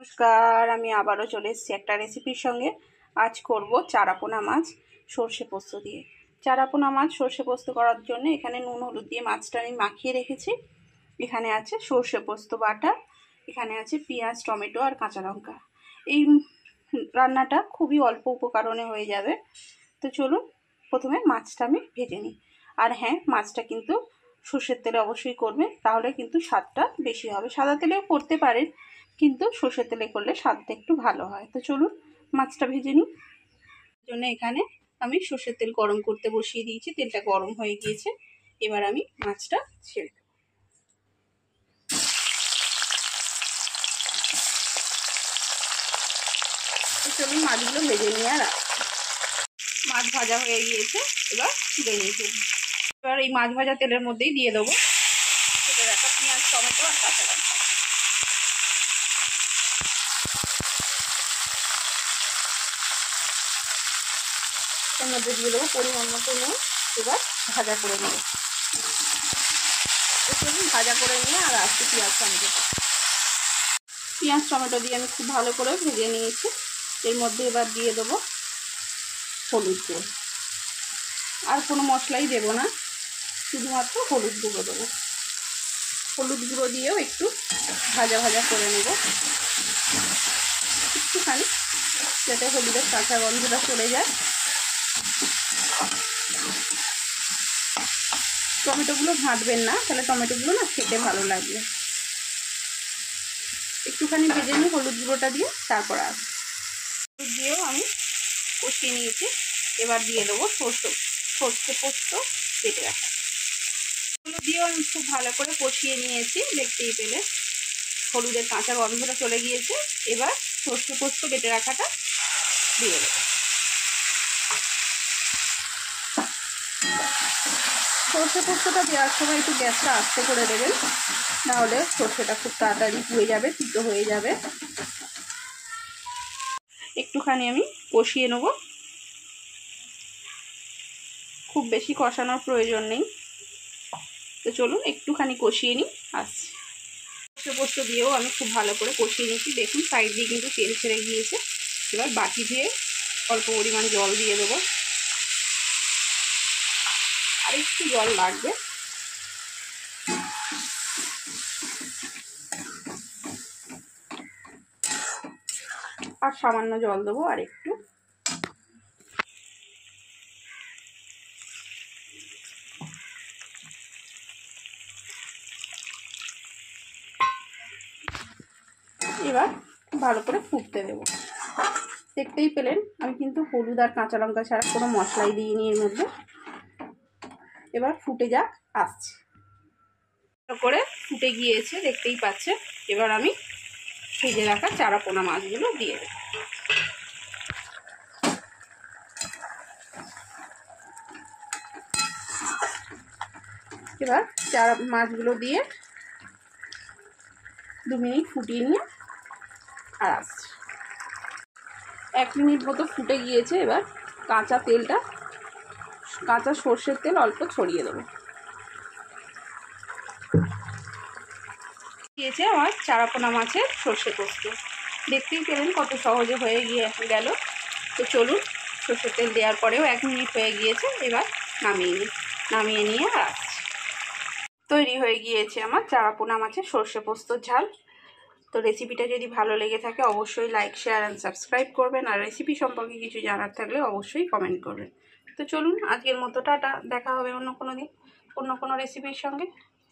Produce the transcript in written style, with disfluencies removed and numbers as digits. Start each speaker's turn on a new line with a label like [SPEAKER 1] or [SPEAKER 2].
[SPEAKER 1] নমস্কার, আমি আবারও চলে এসেছি একটা রেসিপির সঙ্গে। আজ করব চারাপোনা মাছ সর্ষে পোস্ত দিয়ে। চারাপোনা মাছ সর্ষে পোস্ত করার জন্য এখানে নুন হলুদ দিয়ে মাছটা আমি মাখিয়ে রেখেছি। এখানে আছে সর্ষে পোস্ত বাটা, এখানে আছে পেঁয়াজ টমেটো আর কাঁচা লঙ্কা। এই রান্নাটা খুবই অল্প উপকরণে হয়ে যাবে। তো চলুন প্রথমে মাছটা আমি ভেজে নিই। আর হ্যাঁ, মাছটা কিন্তু সর্ষের তেলে অবশ্যই করবেন, তাহলে কিন্তু স্বাদটা বেশি হবে। সাদা তেলেও করতে পারেন, কিন্তু সর্ষের তেলে করলে স্বাদটা একটু ভালো হয়। তো চলুন মাছটা ভেজে নিই। জন্য এখানে আমি সর্ষের তেল গরম করতে বসিয়ে দিয়েছি। তেলটা গরম হয়ে গিয়েছে, এবার আমি মাছটা ছেড়ে দেব। চলুন মাছগুলো ভেজে নিয়ে আর মাছ ভাজা হয়ে গিয়েছে, এবার তুলে নিয়েছি। এবার এই মাছ ভাজা তেলের মধ্যেই দিয়ে দেবো কেটে রাখা পেঁয়াজ টমেটো আর কাঁচা লঙ্কা। এর মধ্যে দিয়ে দেবো পরিমাণ মতো নুন। এবার ভাজা করে নেব। চলুন ভাজা করে নিয়ে আর আসছি পেঁয়াজ টমেটো। পেঁয়াজ টমেটো দিয়ে আমি খুব ভালো করে ভেজে নিয়েছি। এর মধ্যে এবার দিয়ে দেবো হলুদ গুঁড়ো। আর কোনো মশলাই দেবো না, শুধুমাত্র হলুদ গুঁড়ো দেবো। হলুদ গুঁড়ো দিয়েও একটু ভাজা ভাজা করে নেব একটুখানি, যাতে হলুদের কাঁচা গন্ধটা চলে যায়। টমেটোগুলো ঘাঁটবেন না, তাহলে টমেটোগুলো না খেতে ভালো লাগবে। একটুখানি ভেজে নিই হলুদ গুঁড়োটা দিয়ে, তারপর হলুদ দিয়েও আমি কষিয়ে নিয়েছি। এবার দিয়ে দেবো সর্ষে পোস্ত বেটে রাখা। হলুদ দিয়েও আমি খুব ভালো করে কষিয়ে নিয়েছি, দেখতেই পেলে হলুদের কাঁচা গন্ধটা চলে গিয়েছে। এবার সর্ষে পোস্ত বেটে রাখাটা দিয়ে দেবো। সর্ষে পোস্তটা দেওয়ার সময় একটু গ্যাসটা আস্তে করে দেবেন, নাহলে সর্ষেটা খুব তাড়াতাড়ি পুড়ে যাবে, তিতো হয়ে যাবে। একটুখানি আমি কষিয়ে নেব, খুব বেশি কষানোর প্রয়োজন নেই। তো চলুন একটুখানি কষিয়ে নিই, আসছি। সর্ষে পোস্ত দিয়েও আমি খুব ভালো করে কষিয়ে নিচ্ছি। দেখুন সাইড দিয়ে কিন্তু তেল ছেড়ে গিয়েছে। এবার বাটি দিয়ে অল্প পরিমাণ জল দিয়ে দেবো, আর একটু জল লাগবে। আর সামান্য জল দেবো আর একটু। এবার ভালো করে ফুটতে দেবো। দেখতেই পেলেন আমি কিন্তু হলুদ আর কাঁচা লঙ্কা ছাড়া কোনো মশলাই দিইনি এর মধ্যে। এবার ফুটে যাক, আসছে। ভালো করে ফুটে গিয়েছে, দেখতেই পাচ্ছেন। এবার আমি ভেজে রাখা চারাপোনা মাছগুলো দিয়ে দেব। এবার মাছগুলো দিয়ে 2 মিনিট ফুটিয়ে নিয়ে আর আসছে। 1 মিনিট মতো ফুটে গিয়েছে। এবার কাঁচা সর্ষের তেল অল্প ছড়িয়ে দেবো। দিয়েছে আমার চারাপোনা মাছের সর্ষে পোস্ত। দেখতেই পেলেন কত সহজে হয়ে গেল। তো চলুন, সর্ষের তেল দেওয়ার পরেও 1 মিনিট হয়ে গিয়েছে। এবার নামিয়ে নিয়ে আসছি। তৈরি হয়ে গিয়েছে আমার চারাপোনা মাছের সর্ষে পোস্তর ঝাল। তো রেসিপিটা যদি ভালো লেগে থাকে অবশ্যই লাইক শেয়ার অ্যান্ড সাবস্ক্রাইব করবেন। আর রেসিপি সম্পর্কে কিছু জানার থাকলে অবশ্যই কমেন্ট করবেন। তো চলুন আজকের মতো টাটা, দেখা হবে অন্য কোনো দিন অন্য কোনো রেসিপির সঙ্গে।